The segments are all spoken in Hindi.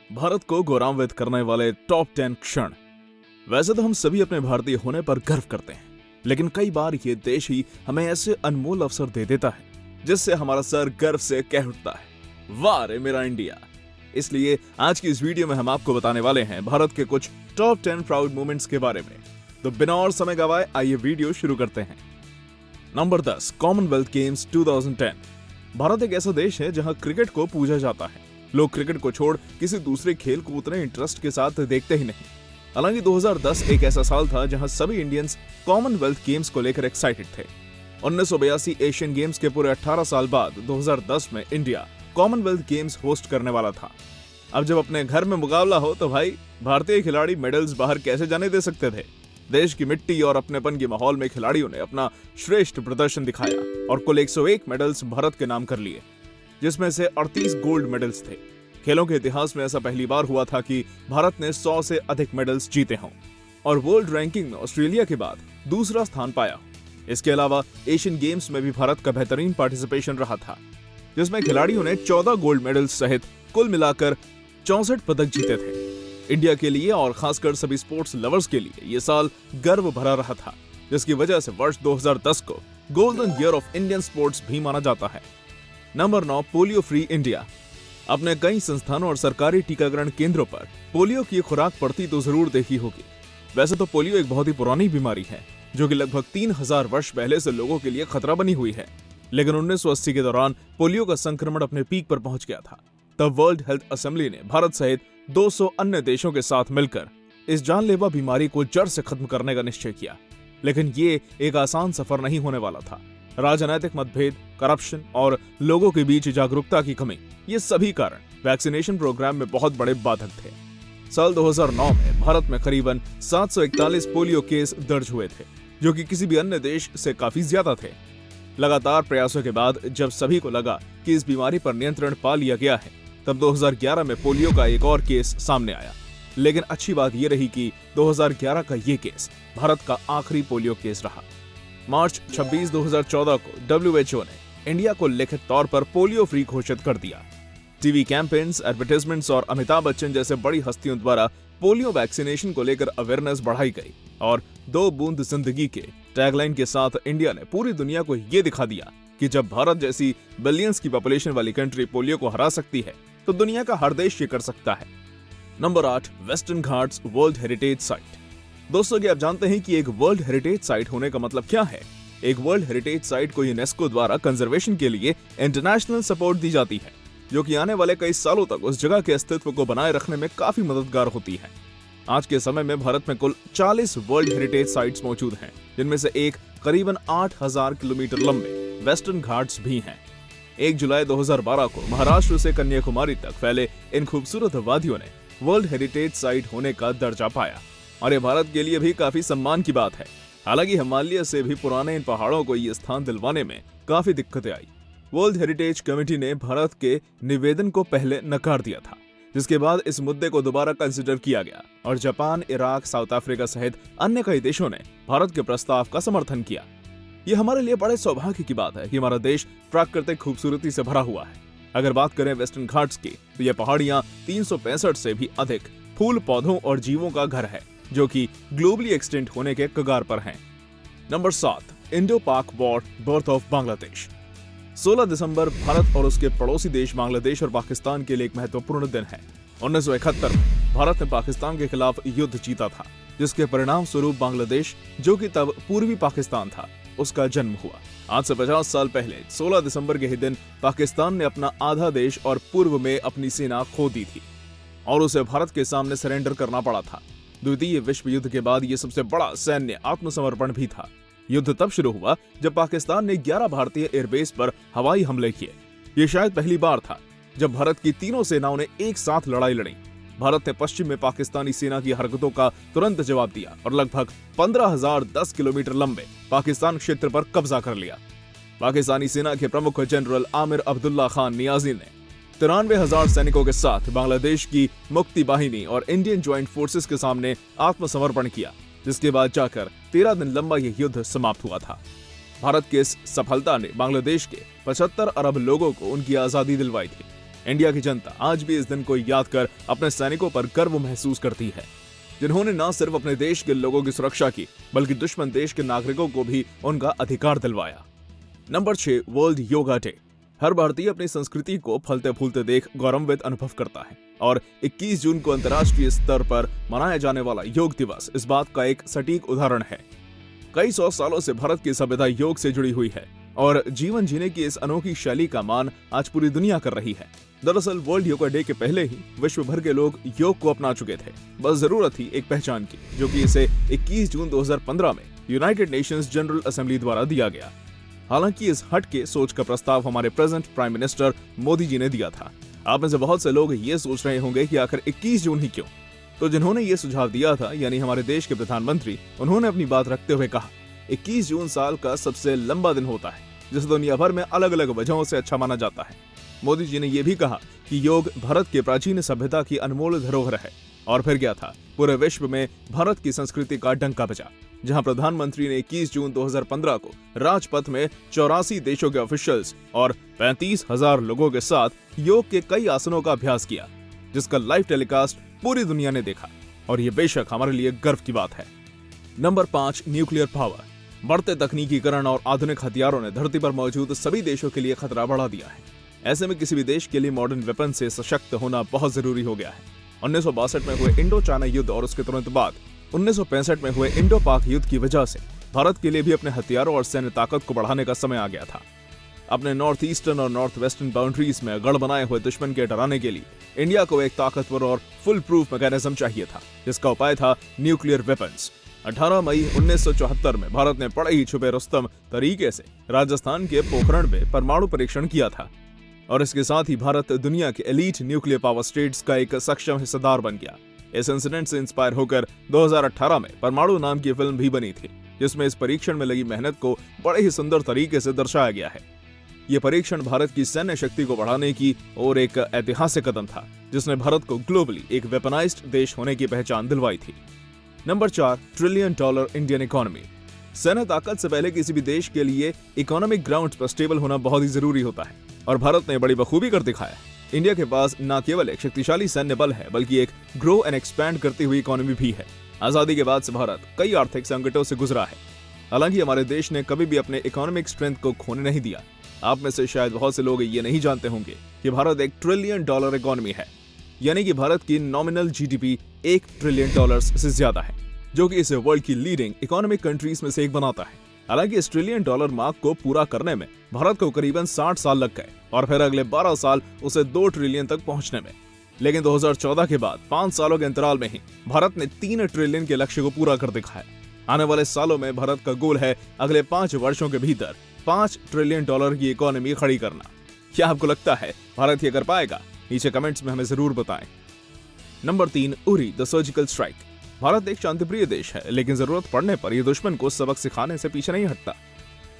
भारत को गौरवान्वित करने वाले टॉप 10 क्षण। वैसे तो हम सभी अपने भारतीय होने पर गर्व करते हैं, लेकिन कई बार ये देश ही हमें ऐसे अनमोल अवसर दे देता है जिससे हमारा सर गर्व से कह उठता है, वाह रे मेरा इंडिया। इसलिए आज की इस वीडियो में हम आपको बताने वाले हैं भारत के कुछ टॉप 10 प्राउड मोमेंट्स के बारे में। तो बिना और समय गवाए आइए वीडियो शुरू करते हैं। Number 10, Commonwealth games 2010। भारत एक ऐसा देश है जहां क्रिकेट को पूजा जाता है। लोग क्रिकेट को छोड़ किसी दूसरे खेल को उतने इंटरेस्ट के साथ देखते ही नहीं। हालांकि 2010 एक ऐसा साल था जहां सभी इंडियंस कॉमनवेल्थ गेम्स को लेकर एक्साइटेड थे। 1982 एशियन गेम्स के पूरे 18 साल बाद 2010 में इंडिया कॉमनवेल्थ गेम्स होस्ट करने वाला था। अब जब अपने घर में मुकाबला हो तो भाई भारतीय खिलाड़ी मेडल्स बाहर कैसे जाने दे सकते थे। देश की मिट्टी और अपनेपन के माहौल में खिलाड़ियों ने अपना श्रेष्ठ प्रदर्शन दिखाया और कुल 101 मेडल्स भारत के नाम कर लिए, जिसमें से 38 गोल्ड मेडल्स थे। खेलों के इतिहास में ऐसा पहली बार हुआ था कि भारत ने 100 से अधिक मेडल्स जीते हों और वर्ल्ड रैंकिंग में ऑस्ट्रेलिया के बाद दूसरा स्थान पाया। इसके अलावा एशियन गेम्स में भी भारत का बेहतरीन पार्टिसिपेशन रहा था, जिसमें खिलाड़ियों ने 14 गोल्ड मेडल्स सहित कुल मिलाकर 64 पदक जीते थे। इंडिया के लिए और खासकर सभी स्पोर्ट्स लवर्स के लिए ये साल गर्व भरा रहा था, जिसकी वजह से वर्ष 2010 को golden year of Indian sports भी माना जाता है। Number 9, polio free India. अपने कई संस्थानों और सरकारी टीकाकरण केंद्रों पर पोलियो की खुराक पड़ती तो जरूर देखी होगी। वैसे तो पोलियो एक बहुत ही पुरानी बीमारी है जो कि लगभग 3000 वर्ष पहले से लोगों के लिए खतरा बनी हुई है, लेकिन 1980 के दौरान पोलियो का संक्रमण अपने पीक पर पहुंच गया था। तब वर्ल्ड हेल्थ असेंबली ने भारत सहित 200 अन्य देशों के साथ मिलकर इस जानलेवा बीमारी को जड़ से खत्म करने का निश्चय किया। लेकिन ये एक आसान सफर नहीं होने वाला था। राजनीतिक मतभेद, करप्शन और लोगों के बीच जागरूकता की कमी, ये सभी कारण वैक्सीनेशन प्रोग्राम में बहुत बड़े बाधक थे। साल 2009 में भारत में करीबन 741 पोलियो केस दर्ज हुए थे, जो कि किसी भी अन्य देश से काफी ज्यादा थे। लगातार प्रयासों के बाद जब सभी को लगा कि इस बीमारी पर नियंत्रण पा लिया गया है, तब 2011 में पोलियो का एक और केस सामने आया। लेकिन अच्छी बात यह रही कि 2011 का ये केस भारत का आखिरी पोलियो केस रहा। मार्च 26, 2014 को WHO ने इंडिया को लिखित तौर पर पोलियो फ्री घोषित कर दिया। टीवी कैंपेन्स, एडवर्टाइजमेंट्स और अमिताभ बच्चन जैसे बड़ी हस्तियों द्वारा पोलियो वैक्सीनेशन को लेकर अवेयरनेस बढ़ाई गई और 2 बूंद जिंदगी के टैगलाइन के साथ इंडिया ने पूरी दुनिया को ये दिखा दिया कि जब भारत जैसी बिलियंस की पॉपुलेशन वाली कंट्री पोलियो को हरा सकती है तो दुनिया का हर देश ये कर सकता है। Number 8, western Ghats world heritage site. दोस्तों, क्या आप जानते हैं कि एक वर्ल्ड हेरिटेज साइट होने का मतलब क्या है? एक वर्ल्ड हेरिटेज साइट को यूनेस्को द्वारा कंजर्वेशन के लिए इंटरनेशनल सपोर्ट दी जाती है, जो कि आने वाले कई सालों तक उस जगह के अस्तित्व को बनाए रखने में काफी मददगार होती है। आज के समय में भारत में कुल 40 वर्ल्ड हेरिटेज साइट्स मौजूद हैं, जिनमें से एक करीबन 8000 किलोमीटर लंबे वेस्टर्न घाट्स भी हैं। 1 जुलाई 2012 को महाराष्ट्र से कन्याकुमारी तक फैले इन खूबसूरत वादियों ने वर्ल्ड हेरिटेज साइट होने का दर्जा पाया और ये भारत के लिए भी काफी सम्मान की बात है। हालांकि हिमालय से भी पुराने इन पहाड़ों को ये स्थान दिलवाने में काफी दिक्कतें आई। वर्ल्ड हेरिटेज कमेटी ने भारत के निवेदन को पहले नकार दिया था, जिसके बाद इस मुद्दे को दोबारा कंसिडर किया गया और जापान, इराक, साउथ अफ्रीका सहित अन्य कई देशों ने भारत के प्रस्ताव का समर्थन किया। ये हमारे लिए बड़े सौभाग्य की बात है कि हमारा देश प्राकृतिक खूबसूरती से भरा हुआ है। अगर बात करें वेस्टर्न घाट्स की, तो ये पहाड़ियां 365 से भी अधिक फूल, पौधों और जीवों का घर है, जो कि ग्लोबली एक्सटेंट होने के कगार पर हैं। नंबर 7, इंडो पाक वॉर बर्थ ऑफ बांग्लादेश। 16 दिसंबर भारत और उसके पड़ोसी देश बांग्लादेश और पाकिस्तान के लिए एक महत्वपूर्ण दिन है। 1971 में भारत ने पाकिस्तान के खिलाफ युद्ध जीता था, जिसके परिणाम स्वरूप बांग्लादेश, जो कि तब पूर्वी पाकिस्तान था, उसका जन्म हुआ। आज से 50 साल पहले 16 दिसंबर के ही दिन पाकिस्तान ने अपना आधा देश और पूर्व में अपनी सेना खो दी थी और उसे भारत के सामने सरेंडर करना पड़ा था। द्वितीय विश्व युद्ध के बाद ये सबसे बड़ा सैन्य आत्मसमर्पण भी था। युद्ध तब शुरू हुआ जब पाकिस्तान ने 11 भारतीय एयरबेस पर हवाई हमले किए। ये शायद पहली बार था जब भारत की तीनों सेनाओं ने एक साथ लड़ाई लड़ी। भारत ने पश्चिम में पाकिस्तानी सेना की हरकतों का तुरंत जवाब दिया और लगभग 15,010 किलोमीटर लंबे पाकिस्तान क्षेत्र पर कब्जा कर लिया। पाकिस्तानी सेना के प्रमुख जनरल आमिर अब्दुल्ला खान नियाजी ने 93,000 सैनिकों के साथ बांग्लादेश की मुक्ति बाहिनी और इंडियन ज्वाइंट फोर्सेस के सामने आत्मसमर्पण किया, जिसके बाद जाकर 13 दिन लंबा यह युद्ध समाप्त हुआ था। भारत की इस सफलता ने बांग्लादेश के 75 अरब लोगों को उनकी आजादी दिलवाई थी। इंडिया की जनता आज भी इस दिन को याद कर अपने सैनिकों पर गर्व महसूस करती है, जिन्होंने न सिर्फ अपने देश के लोगों की सुरक्षा की बल्कि दुश्मन देश के नागरिकों को भी उनका अधिकार दिलवाया। नंबर 6, वर्ल्ड योगा डे। हर भारतीय अपनी संस्कृति को फलते फूलते देख गौरवान्वित अनुभव करता है और 21 जून को अंतर्राष्ट्रीय स्तर पर मनाया जाने वाला योग दिवस इस बात का एक सटीक उदाहरण है। कई सौ सालों से भारत की सभ्यता योग से जुड़ी हुई है और जीवन जीने की इस अनोखी शैली का मान आज पूरी दुनिया कर रही है। दरअसल वर्ल्ड योगा डे के पहले ही विश्व भर के लोग योग को अपना चुके थे, बस जरूरत थी एक पहचान की, जो कि इसे 21 जून 2015 में यूनाइटेड नेशंस जनरल असेंबली द्वारा दिया गया। हालांकि इस हट के सोच का प्रस्ताव हमारे present prime minister Modi ji ने दिया था। आप में से बहुत से लोग ये सोच रहे होंगे कि आखिर 21 जून ही क्यों? तो जिन्होंने ये सुझाव दिया था यानी हमारे देश के प्रधानमंत्री, उन्होंने अपनी बात रखते हुए कहा 21 जून साल का सबसे लंबा दिन होता है जिसे दुनिया भर में अलग अलग वजहों से अच्छा माना जाता है। मोदी जी ने यह भी कहा कि योग भारत के प्राचीन सभ्यता की अनमोल धरोहर है। और फिर क्या था, पूरे विश्व में भारत की संस्कृति का डंका बजा, जहां प्रधानमंत्री ने 21 जून 2015 को राजपथ में 84 देशों के ऑफिशियल्स और 35,000 लोगों के साथ योग के कई आसनों का अभ्यास किया, जिसका लाइव टेलीकास्ट पूरी दुनिया ने देखा और ये बेशक हमारे लिए गर्व की बात है। Number 5, nuclear power. बढ़ते तकनीकीकरण और आधुनिक हथियारों ने धरती पर मौजूद सभी देशों के लिए खतरा बढ़ा दिया है। ऐसे में किसी भी देश के लिए मॉडर्न वेपन से सशक्त होना बहुत जरूरी हो गया है। 1962 में हुए इंडो चाइना युद्ध और उसके तुरंत बाद 1965 में हुए इंडो पाक युद्ध की वजह से भारत के लिए भी अपने हथियारों और सैन्य ताकत को बढ़ाने का समय आ गया था। अपने नॉर्थ ईस्टर्न और नॉर्थ वेस्टर्न बाउंड्रीज में गढ़ बनाए हुए दुश्मन के डराने के लिए इंडिया को एक ताकतवर और फुल प्रूफ मैकेनिज्म चाहिए था, जिसका उपाय था न्यूक्लियर वेपन्स। 18 मई 1974 में भारत ने बड़े ही छुपे रुस्तम तरीके से राजस्थान के पोखरण में परमाणु परीक्षण किया था और इसके साथ ही भारत दुनिया के एलीट न्यूक्लियर पावर स्टेट्स का एक सक्षम हिस्सेदार बन गया। इस इंसिडेंट से इंस्पायर होकर 2018 में परमाणु नाम की फिल्म भी बनी थी, जिसमें इस परीक्षण में लगी मेहनत को बड़े ही सुंदर तरीके से दर्शाया गया है। ये परीक्षण भारत की सैन्य शक्ति को बढ़ाने की और एक ऐतिहासिक कदम था, जिसने भारत को ग्लोबली एक वेपनाइज्ड देश होने की पहचान दिलवाई थी। Number 4, trillion dollar Indian economy. सैन्य ताकत से पहले किसी भी देश के लिए इकोनॉमिक ग्राउंड पर स्टेबल होना बहुत ही जरूरी होता है और भारत ने बड़ी बखूबी कर दिखाया। इंडिया के पास न केवल एक शक्तिशाली सैन्य बल है बल्कि एक ग्रो एंड एक्सपैंड करती हुई इकोनॉमी भी है। आजादी के बाद से भारत कई आर्थिक संकटों से गुजरा है, हालांकि हमारे देश ने कभी भी अपने इकोनॉमिक स्ट्रेंथ को खोने नहीं दिया। आप में से शायद बहुत से लोग ये नहीं जानते होंगे कि भारत एक ट्रिलियन डॉलर इकोनॉमी है, यानी कि भारत की नॉमिनल जीडीपी $1 ट्रिलियन से ज्यादा है, जो कि इसे वर्ल्ड की लीडिंग इकोनॉमिक कंट्रीज में से एक बनाता है। हालांकि इस ट्रिलियन डॉलर मार्क को पूरा करने में भारत को करीबन 60 साल लग गए और फिर अगले 12 साल उसे 2 ट्रिलियन तक पहुंचने में। लेकिन 2014 के बाद 5 सालों के अंतराल में ही भारत ने 3 ट्रिलियन के लक्ष्य को पूरा कर दिखाया। आने वाले सालों में भारत का गोल है अगले 5 वर्षों के भीतर $5 ट्रिलियन की इकोनॉमी खड़ी करना। क्या आपको लगता है भारत ये कर पाएगा? नीचे कमेंट्स में हमें जरूर बताएं। Number 3, Uri the surgical strike. Bharat एक शांतिप्रिय देश है, लेकिन जरूरत पड़ने पर यह दुश्मन को सबक सिखाने से पीछे नहीं हटता।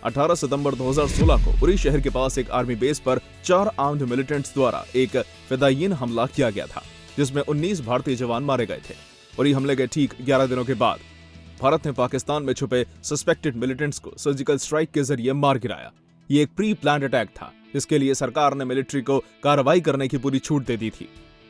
18 सितंबर 2016 को उरी शहर के पास एक आर्मी बेस पर 4 आर्म्ड मिलिटेंट्स द्वारा एक फिदायीन हमला किया गया था, जिसमें 19 भारतीय जवान मारे गए थे। उरी हमले के ठीक 11 दिनों के बाद भारत ने पाकिस्तान में छुपे सस्पेक्टेड मिलिटेंट्स को सर्जिकल स्ट्राइक के जरिए मार गिराया। ये एक प्री प्लान्ड अटैक था, जिसके लिए सरकार ने मिलिट्री को कार्रवाई करने की पूरी छूट दे दी थी।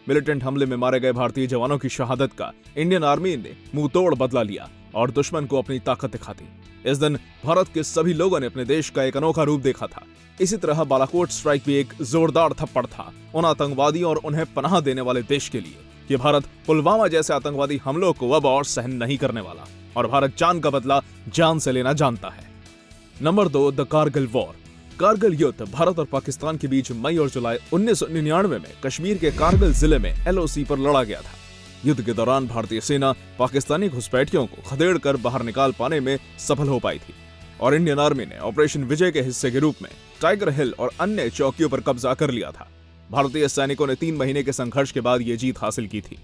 मिलिटेंट हमले में मारे गए भारतीय जवानों की शहादत का इंडियन आर्मी ने मुंह तोड़ बदला लिया और दुश्मन को अपनी ताकत दिखा दी। इस दिन भारत के सभी लोगों ने अपने देश का एक अनोखा रूप देखा था। इसी तरह बालाकोट स्ट्राइक भी एक जोरदार थप्पड़ था उन आतंकवादियों और उन्हें पनाह देने वाले देश के लिए कि भारत पुलवामा जैसे आतंकवादी हमलों को अब और सहन नहीं करने वाला और भारत जान का बदला जान से लेना जानता है। Number 2, the Kargil war. Kargil युद्ध भारत और पाकिस्तान के बीच मई और जुलाई 1999 में कश्मीर के कारगिल जिले में LOC पर लड़ा गया था। युद्ध के दौरान भारतीय सेना पाकिस्तानी घुसपैठियों को खदेड़ कर बाहर निकाल पाने में सफल हो पाई थी और इंडियन आर्मी ने ऑपरेशन विजय के हिस्से के रूप में टाइगर हिल और अन्य चौकियों पर कब्जा कर लिया था। भारतीय सैनिकों ने 3 महीने के संघर्ष के बाद ये जीत हासिल की थी,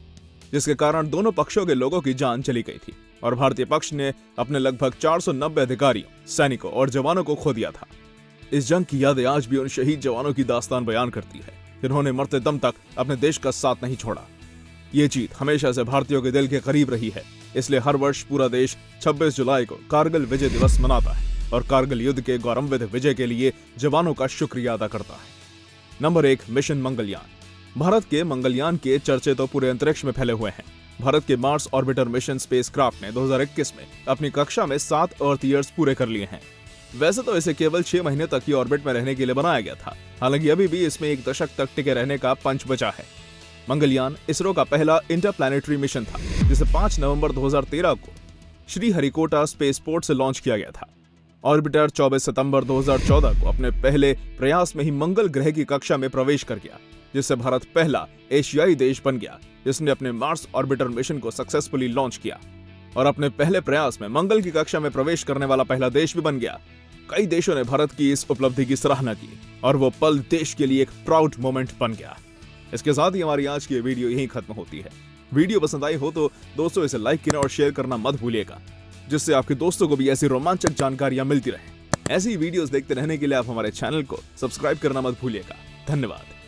जिसके कारण दोनों पक्षों के लोगों की जान चली गई थी और भारतीय पक्ष ने अपने लगभग 490 अधिकारियों, सैनिकों और जवानों को खो दिया था। इस जंग की यादें आज भी उन शहीद जवानों की दास्तान बयान करती है, जिन्होंने मरते दम तक अपने देश का साथ नहीं छोड़ा। ये जीत हमेशा से भारतीयों के दिल के करीब रही है, इसलिए हर वर्ष पूरा देश 26 जुलाई को कारगिल विजय दिवस मनाता है और कारगिल युद्ध के गौरवान्वित विजय के लिए जवानों का शुक्रिया अदा करता है। Number 1, mission Mangalyaan. भारत के मंगलयान के चर्चे तो पूरे अंतरिक्ष में फैले हुए हैं। भारत के मार्स ऑर्बिटर मिशन स्पेसक्राफ्ट ने 2021 में अपनी कक्षा में 7 अर्थ ईयर्स पूरे कर लिए हैं। वैसे तो इसे केवल 6 महीने तक ही ऑर्बिट में रहने के लिए बनाया गया था, हालांकि अभी भी इसमें 1 दशक तक टिके रहने का पंच बचा है। मंगलयान इसरो का पहला इंटरप्लैनेटरी मिशन था, जिसे 5 नवंबर 2013 को श्रीहरिकोटा स्पेसपोर्ट से लॉन्च किया गया था। ऑर्बिटर 24 सितंबर 2014 को अपने पहले प्रयास में ही मंगल ग्रह की कक्षा में प्रवेश कर गया, जिससे भारत पहला एशियाई देश बन गया जिसने अपने मार्स ऑर्बिटर मिशन को सक्सेसफुली लॉन्च किया और अपने पहले प्रयास में मंगल की कक्षा में प्रवेश करने वाला पहला देश भी बन गया। कई देशों ने भारत की इस उपलब्धि की सराहना की और वो पल देश के लिए एक प्राउड मोमेंट बन गया। इसके साथ ही हमारी आज की वीडियो यहीं खत्म होती है। वीडियो पसंद आई हो तो दोस्तों इसे लाइक करना और शेयर करना मत भूलिएगा, जिससे आपके दोस्तों को भी ऐसी रोमांचक जानकारियां मिलती रहे। ऐसी वीडियोस देखते रहने के लिए आप हमारे चैनल को सब्सक्राइब करना मत भूलिएगा। धन्यवाद।